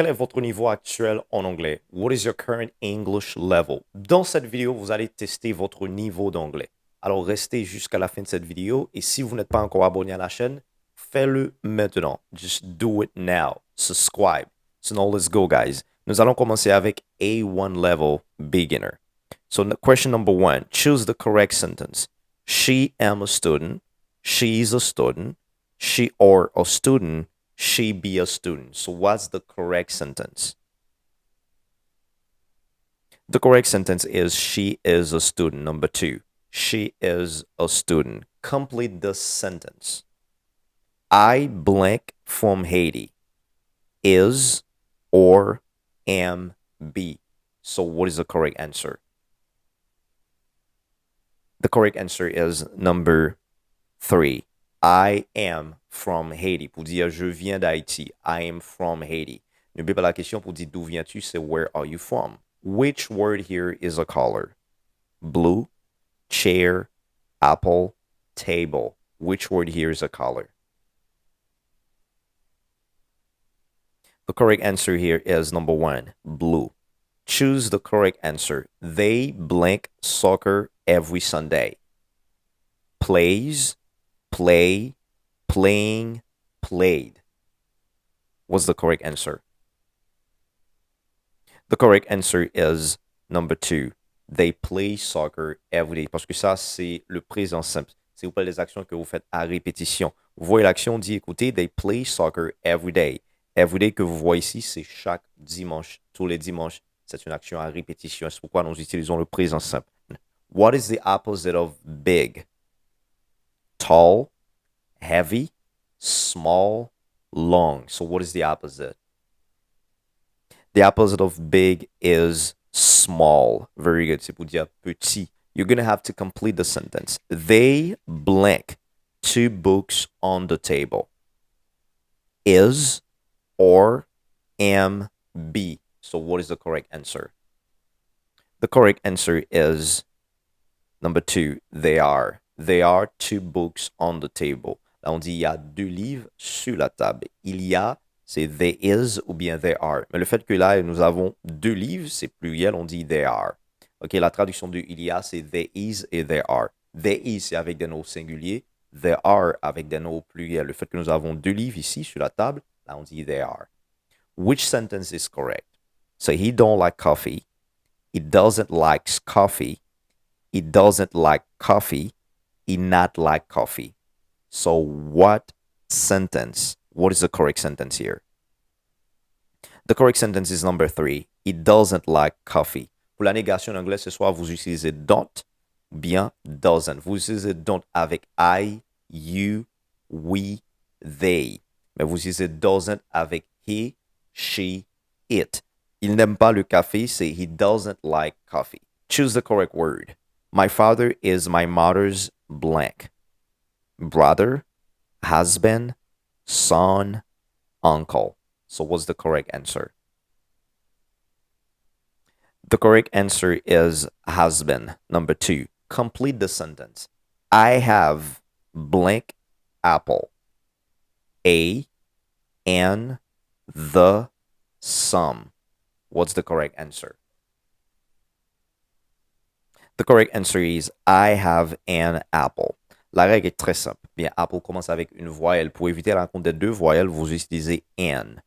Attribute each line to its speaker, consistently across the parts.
Speaker 1: Quel est votre niveau actuel en anglais? What is your current English level? Dans cette vidéo, vous allez tester votre niveau d'anglais. Alors, restez jusqu'à la fin de cette vidéo et si vous n'êtes pas encore abonné à la chaîne, faites-le maintenant. Just do it now. Subscribe. So now let's go, guys. Nous allons commencer avec A1 level beginner. So question number 1, choose the correct sentence. She am a student. She is a student. She or a student. She be a student. So what's the correct sentence? The correct sentence is she is a student. Number 2, she is a student. Complete the sentence. I blank from Haiti. Is or am be. So what is the correct answer? The correct answer is number 3. I am from Haiti. Pour dire je viens d'Haïti. I am from Haiti. N'oubliez pas la question pour dire d'où viens-tu, c'est where are you from? Which word here is a color? Blue, chair, apple, table. Which word here is a color? The correct answer here is number 1, blue. Choose the correct answer. They blank soccer every Sunday. Plays, play, playing, played. What's the correct answer? The correct answer is number 2. They play soccer every day. Parce que ça, c'est le présent simple. C'est vous les actions que vous faites à répétition. Vous voyez l'action dit, écoutez, they play soccer every day. Every day que vous voyez ici, c'est chaque dimanche. Tous les dimanches, c'est une action à répétition. C'est pourquoi nous utilisons le présent simple. What is the opposite of big? Tall, heavy, small, long. So what is the opposite? The opposite of big is small. Very good. C'est pour dire petit. You're going to have to complete the sentence. They blank 2 books on the table. Is or am be. So what is the correct answer? The correct answer is number 2. They are. There are 2 books on the table. Là, on dit il y a 2 livres sur la table. Il y a, c'est there is ou bien there are. Mais le fait que là, nous avons 2 livres, c'est pluriel, on dit there are. OK, la traduction de il y a, c'est there is et there are. There is, c'est avec des noms singuliers. There are, avec des noms pluriels. Le fait que nous avons 2 livres ici sur la table, là, on dit there are. Which sentence is correct? So he don't like coffee. He doesn't like coffee. He doesn't like coffee. He not like coffee. So what sentence? What is the correct sentence here? The correct sentence is number 3. He doesn't like coffee. Pour la négation en anglais, ce soir, vous utilisez don't ou bien doesn't. Vous utilisez don't avec I, you, we, they. Mais vous utilisez doesn't avec he, she, it. Il n'aime pas le café, c'est he doesn't like coffee. Choose the correct word. My father is my mother's blank. Brother, husband, son, uncle. So what's the correct answer? The correct answer is husband. Number 2. Complete the sentence. I have blank apple. A, and, the, some. What's the correct answer? The correct answer is I have an apple. La règle est très simple. Bien, apple commence avec une voyelle. Pour éviter la rencontre des 2 voyelles, vous utilisez an.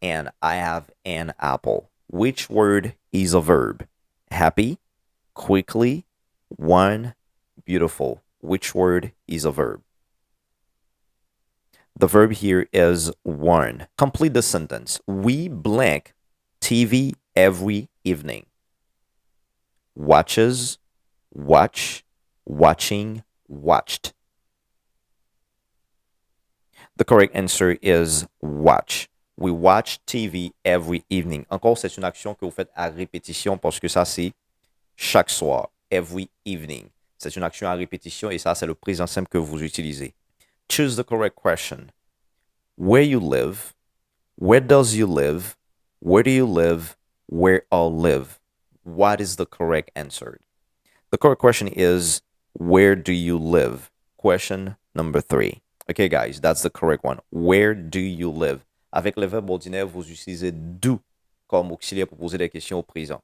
Speaker 1: And I have an apple. Which word is a verb? Happy, quickly, one, beautiful. Which word is a verb? The verb here is one. Complete the sentence. We blank TV every evening. Watches, watch, watching, watched. The correct answer is watch. We watch TV every evening. Encore, c'est une action que vous faites à répétition parce que ça, c'est chaque soir. Every evening. C'est une action à répétition et ça, c'est le présent simple que vous utilisez. Choose the correct question. Where you live? Where does you live? Where do you live? Where all live? What is the correct answer? The correct question is, where do you live? Question number 3. Okay, guys, that's the correct one. Where do you live? Avec le verbe ordinaire, vous utilisez do comme auxiliaire pour poser des questions au présent.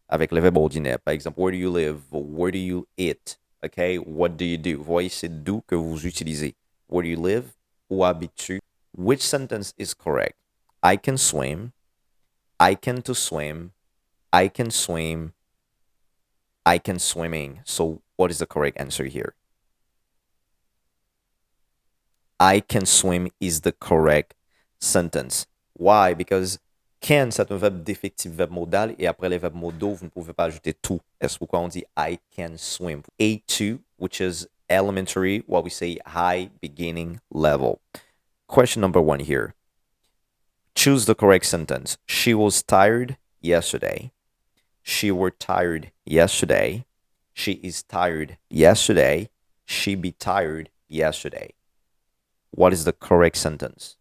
Speaker 1: Avec le verbe ordinaire, par exemple, where do you live? Where do you eat? Okay, what do you do? Vous voyez, c'est do que vous utilisez. Where do you live? Où habites-tu? Which sentence is correct? I can swim. I can to swim. I can swim. I can swimming. So what is the correct answer here? I can swim is the correct sentence. Why? Because can, c'est un verbe défectif, verbe modal, et après les verbes modaux, vous ne pouvez pas ajouter to. C'est pourquoi on dit I can swim. A2, which is elementary, what we say high beginning level. Question number 1 here. Choose the correct sentence. She was tired yesterday. She were tired yesterday. She is tired yesterday. She be tired yesterday. What is the correct sentence?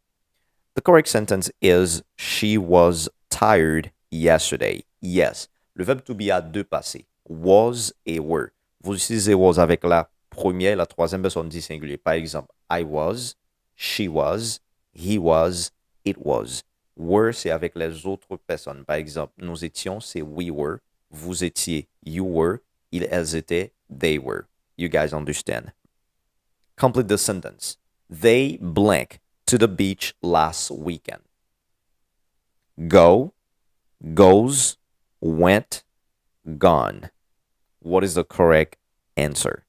Speaker 1: The correct sentence is she was tired yesterday. Yes. Le verbe to be a deux passés. Was et were. Vous utilisez was avec la première et la troisième personne du singulier. Par exemple, I was, she was, he was, it was. Were, c'est avec les autres personnes. Par exemple, nous étions, c'est we were. Vous étiez, you were. Ils, elles étaient, they were. You guys understand. Complete the sentence. They blank to the beach last weekend. Go, goes, went, gone. What is the correct answer?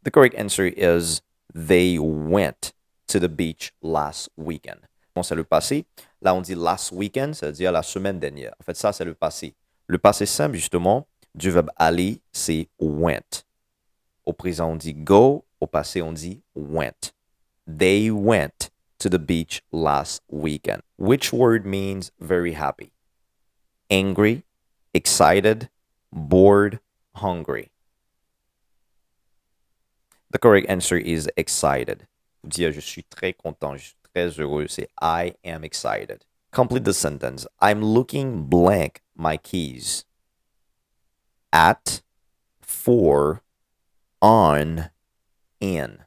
Speaker 1: The correct answer is they went to the beach last weekend. Bon, c'est le passé. Là, on dit last weekend, c'est-à-dire la semaine dernière. En fait, ça, c'est le passé. Le passé simple, justement, du verbe aller, c'est went. Au présent, on dit go. Au passé, on dit went. They went to the beach last weekend. Which word means very happy? Angry, excited, bored, hungry. The correct answer is excited. Vous dire je suis très content, je suis très heureux, c'est I am excited. Complete the sentence. I'm looking blank my keys. At, for, on, in.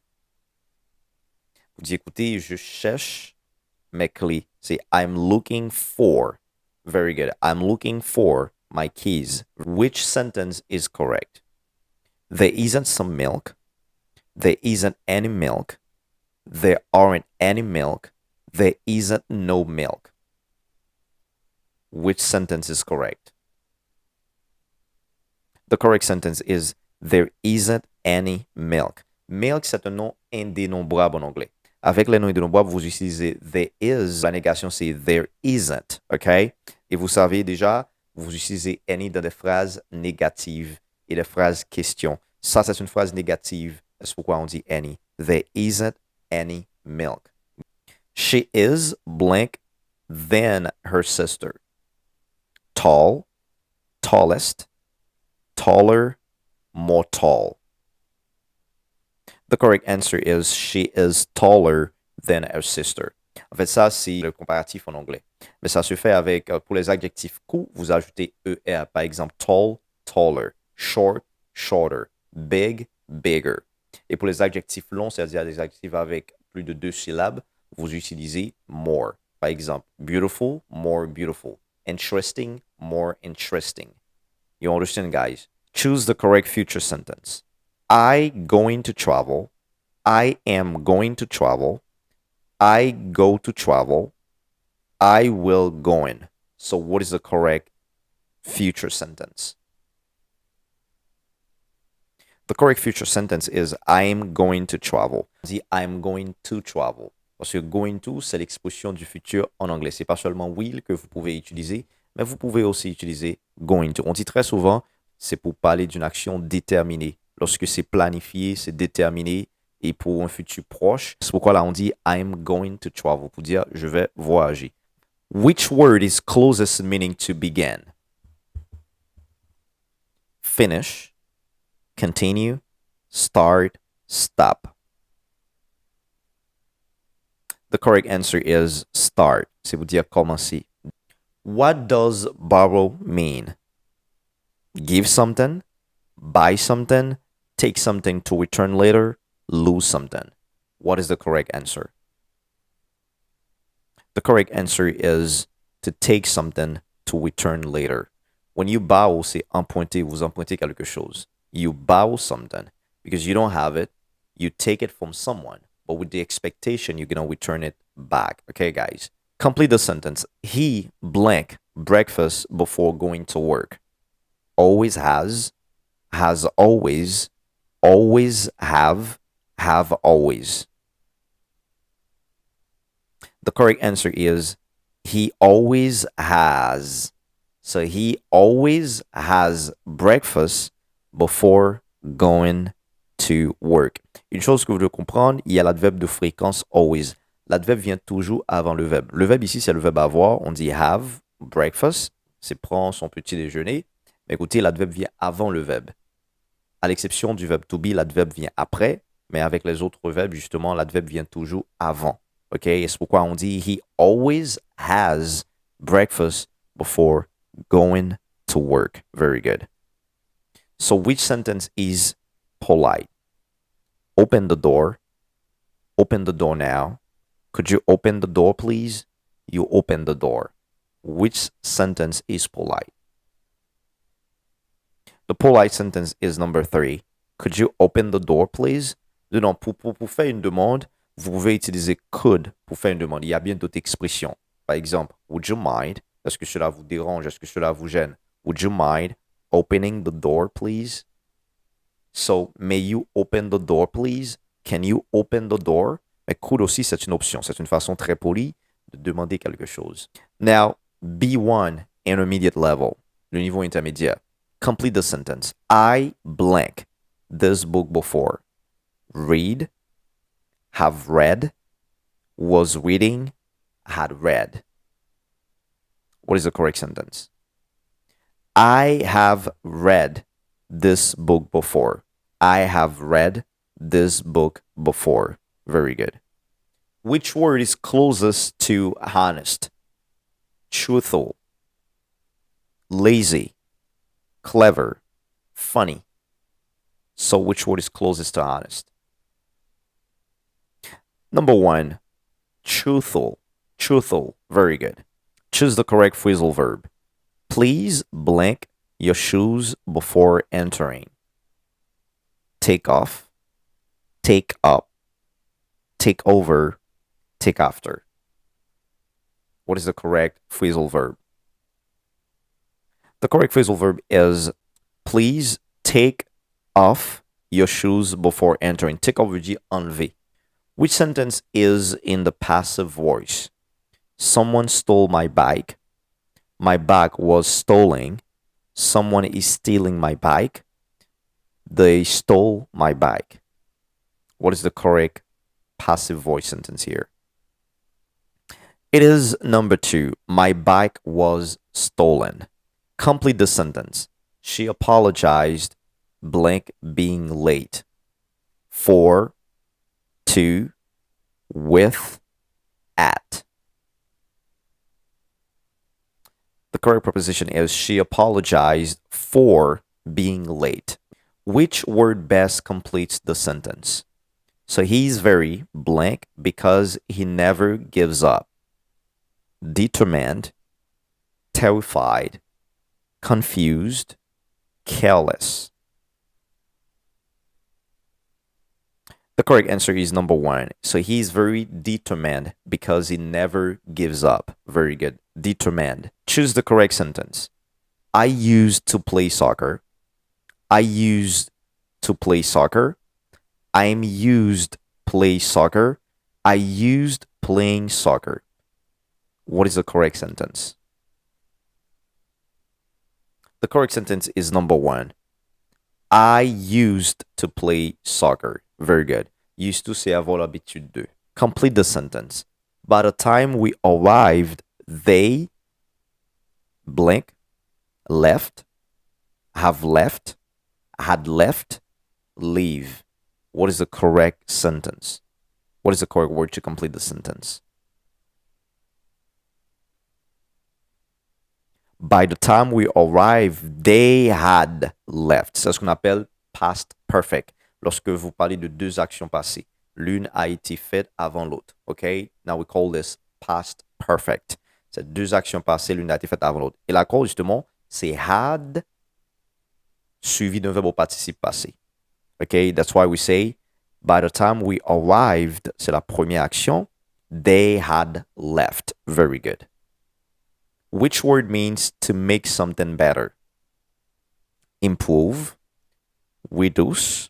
Speaker 1: Vous dites, écoutez, je cherche mes clés. C'est I'm looking for. Very good. I'm looking for my keys. Which sentence is correct? There isn't some milk. There isn't any milk. There aren't any milk. There isn't no milk. Which sentence is correct? The correct sentence is there isn't any milk. Milk, c'est un nom indénombrable en anglais. Avec les noms indénombrables, vous utilisez there is. La négation, c'est there isn't. OK? Et vous savez déjà, vous utilisez any dans des phrases négatives et des phrases questions. Ça, c'est une phrase négative. C'est pourquoi on dit any. There isn't any milk. She is blank than her sister. Tall, tallest, taller, more tall. The correct answer is she is taller than her sister. En fait, ça, c'est le comparatif en anglais. Mais ça se fait avec, pour les adjectifs courts, vous ajoutez ER. Par exemple, tall, taller, short, shorter, big, bigger. Et pour les adjectifs longs, c'est-à-dire des adjectifs avec plus de 2 syllabes, vous utilisez more. Par exemple, beautiful, more beautiful. Interesting, more interesting. You understand, guys? Choose the correct future sentence. I going to travel. I am going to travel. I go to travel. I will going. So what is the correct future sentence? The correct future sentence is I am going to travel. Dit I am going to travel. Parce que going to, c'est l'expression du futur en anglais. C'est pas seulement will que vous pouvez utiliser, mais vous pouvez aussi utiliser going to. On dit très souvent, c'est pour parler d'une action déterminée. Lorsque c'est planifié, c'est déterminé et pour un futur proche. C'est pourquoi là on dit I'm going to travel pour dire je vais voyager. Which word is closest meaning to begin? Finish, continue, start, stop. The correct answer is start. C'est vous dire commencer. What does borrow mean? Give something, buy something, take something to return later, lose something. What is the correct answer? The correct answer is to take something to return later. When you borrow, c'est emprunter, vous empruntez quelque chose. You borrow something because you don't have it. You take it from someone, but with the expectation you're going to return it back. Okay, guys? Complete the sentence. He blank breakfast before going to work. Always has always have always. The correct answer is he always has. So he always has breakfast before going to work. Une chose que vous devez comprendre, il y a l'adverbe de fréquence always. L'adverbe vient toujours avant le verbe. Le verbe ici, c'est le verbe avoir. On dit have, breakfast. C'est prendre son petit déjeuner. Mais écoutez, l'adverbe vient avant le verbe. À l'exception du verbe to be, l'adverbe vient après. Mais avec les autres verbes, justement, l'adverbe vient toujours avant. OK? Et c'est pourquoi on dit he always has breakfast before going to work. Very good. So which sentence is polite? Open the door. Open the door now. Could you open the door, please? You open the door. Which sentence is polite? The polite sentence is number 3. Could you open the door, please? Non, pour faire une demande, vous pouvez utiliser could pour faire une demande. Il y a bien d'autres expressions. Par exemple, would you mind? Est-ce que cela vous dérange? Est-ce que cela vous gêne? Would you mind opening the door, please? So, may you open the door, please? Can you open the door? Mais could aussi, c'est une option. C'est une façon très polie de demander quelque chose. Now, B1, intermediate level, le niveau intermédiaire. Complete the sentence. I blank this book before. Read, have read, was reading, had read. What is the correct sentence? I have read this book before. I have read this book before. Very good. Which word is closest to honest? Truthful, lazy, clever, funny. So which word is closest to honest? Number 1, truthful. Truthful. Very good. Choose the correct phrasal verb. Please blank your shoes before entering. Take off, take up, take over, take after. What is the correct phrasal verb? The correct phrasal verb is please take off your shoes before entering. Take off veut dire enlever. Which sentence is in the passive voice? Someone stole my bike. My bag was stolen. Someone is stealing my bike. They stole my bike. What is the correct passive voice sentence here? It is number 2. My bike was stolen. Complete the sentence. She apologized, blank being late. For, to, with, at. The correct preposition is she apologized for being late. Which word best completes the sentence? So he's very blank because he never gives up. Determined, terrified, confused, careless. The correct answer is number 1. So he's very determined because he never gives up. Very good. Determined. Choose the correct sentence. I used to play soccer. I used to play soccer. I'm used play soccer. I used playing soccer. What is the correct sentence? The correct sentence is number 1. I used to play soccer. Very good. Used to, c'est avoir l'habitude de. Complete the sentence. By the time we arrived, they blank left, have left, had left, leave. What is the correct sentence? What is the correct word to complete the sentence? By the time we arrived, they had left. C'est ce qu'on appelle past perfect. Lorsque vous parlez de deux actions passées, l'une a été faite avant l'autre. Okay? Now we call this past perfect. C'est deux actions passées, l'une a été faite avant l'autre. Et la cause, justement, c'est had suivi d'un verbe au participe passé. Okay, that's why we say, by the time we arrived, c'est la première action, they had left. Very good. Which word means to make something better? Improve, reduce,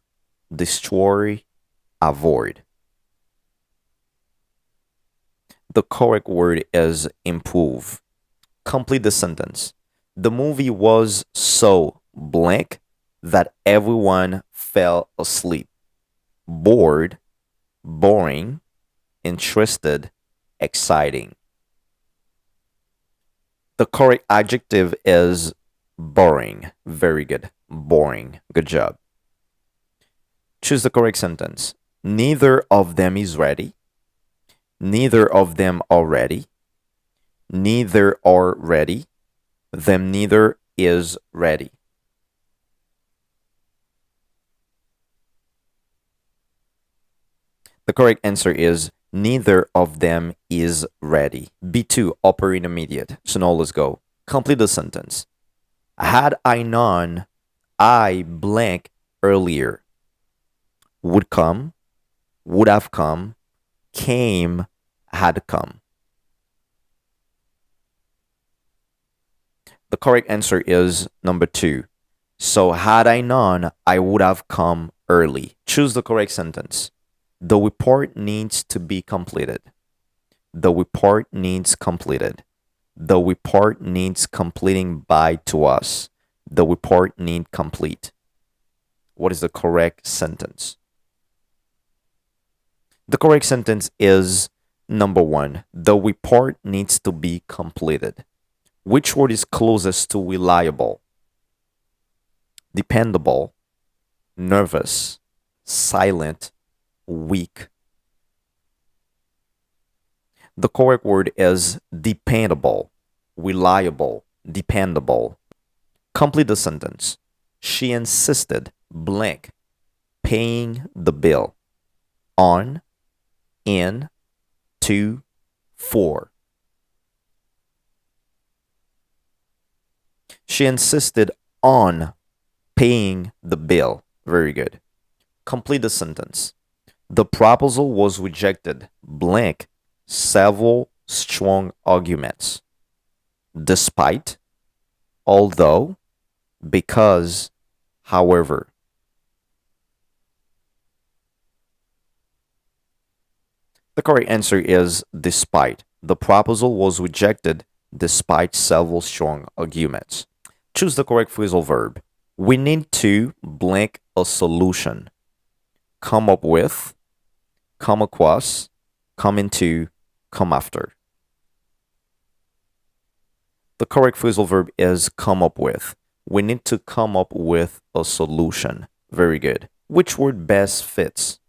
Speaker 1: destroy, avoid. The correct word is improve. Complete the sentence. The movie was so blank that everyone fell asleep. Bored, boring, interested, exciting. The correct adjective is boring. Very good. Boring. Good job. Choose the correct sentence. Neither of them is ready. Neither of them are ready. Neither are ready. Them neither is ready. The correct answer is neither of them is ready. B2, upper intermediate. So now let's go. Complete the sentence. Had I known I blank earlier, would come, would have come, came, had come. The correct answer is number 2. So had I known, I would have come early. Choose the correct sentence. The report needs to be completed. The report needs completed. The report needs completing by to us. The report need complete. What is the correct sentence? The correct sentence is number 1. The report needs to be completed. Which word is closest to reliable? Dependable, nervous, silent, weak. The correct word is dependable, reliable, dependable. Complete the sentence. She insisted, blank, paying the bill. On, in, to, for. She insisted on paying the bill. Very good. Complete the sentence. The proposal was rejected, blank, several strong arguments. Despite, although, because, however. The correct answer is despite. The proposal was rejected despite several strong arguments. Choose the correct phrasal verb. We need to blank a solution. Come up with, come across, come into, come after. The correct phrasal verb is come up with. We need to come up with a solution. Very good. Which word best fits?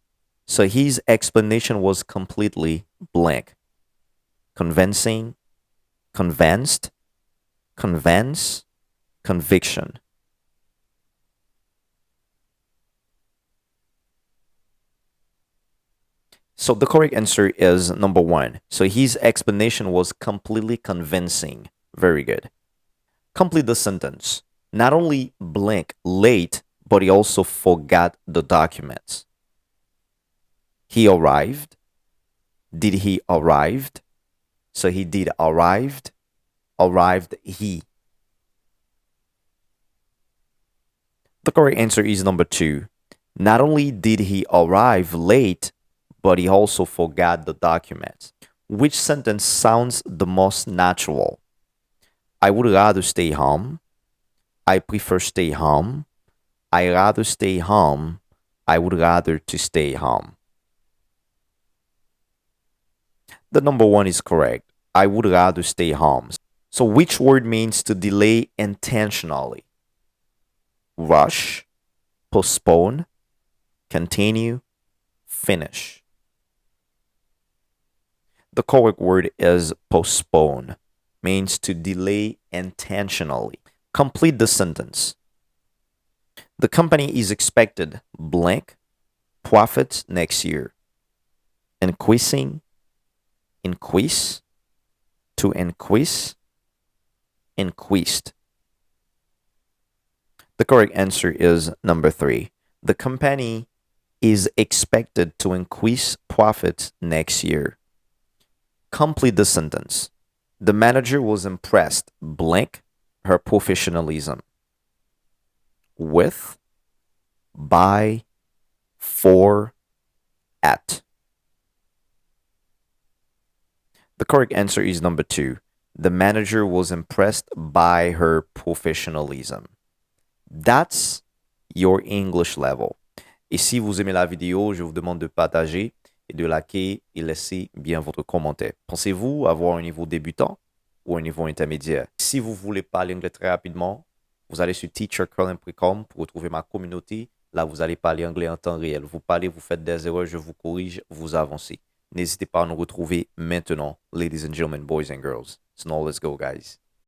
Speaker 1: So his explanation was completely blank. Convincing, convinced, convince, conviction. So the correct answer is number 1. So his explanation was completely convincing. Very good. Complete the sentence. Not only blank late, but he also forgot the documents. He arrived. Did he arrived? So he did arrived. Arrived he. The correct answer is number 2. Not only did he arrive late, but he also forgot the documents. Which sentence sounds the most natural? I would rather stay home. I prefer stay home. I rather stay home. I would rather to stay home. The number 1 is correct. I would rather stay home. So which word means to delay intentionally? Rush, postpone, continue, finish. The correct word is postpone, means to delay intentionally. Complete the sentence. The company is expected blank profits next year. Increasing, increase, To increase, increased. The correct answer is number 3. The company is expected to increase profits next year. Complete the sentence. The manager was impressed, blank, her professionalism. With, by, for, at. The correct answer is number 2. The manager was impressed by her professionalism. That's your English level. Et si vous aimez la vidéo, je vous demande de partager et de liker et laisser bien votre commentaire. Pensez-vous avoir un niveau débutant ou un niveau intermédiaire? Si vous voulez parler anglais très rapidement, vous allez sur teachercolin.com pour retrouver ma communauté. Là, vous allez parler anglais en temps réel. Vous parlez, vous faites des erreurs, je vous corrige, vous avancez. N'hésitez pas à nous retrouver maintenant, ladies and gentlemen, boys and girls. So now let's go, guys.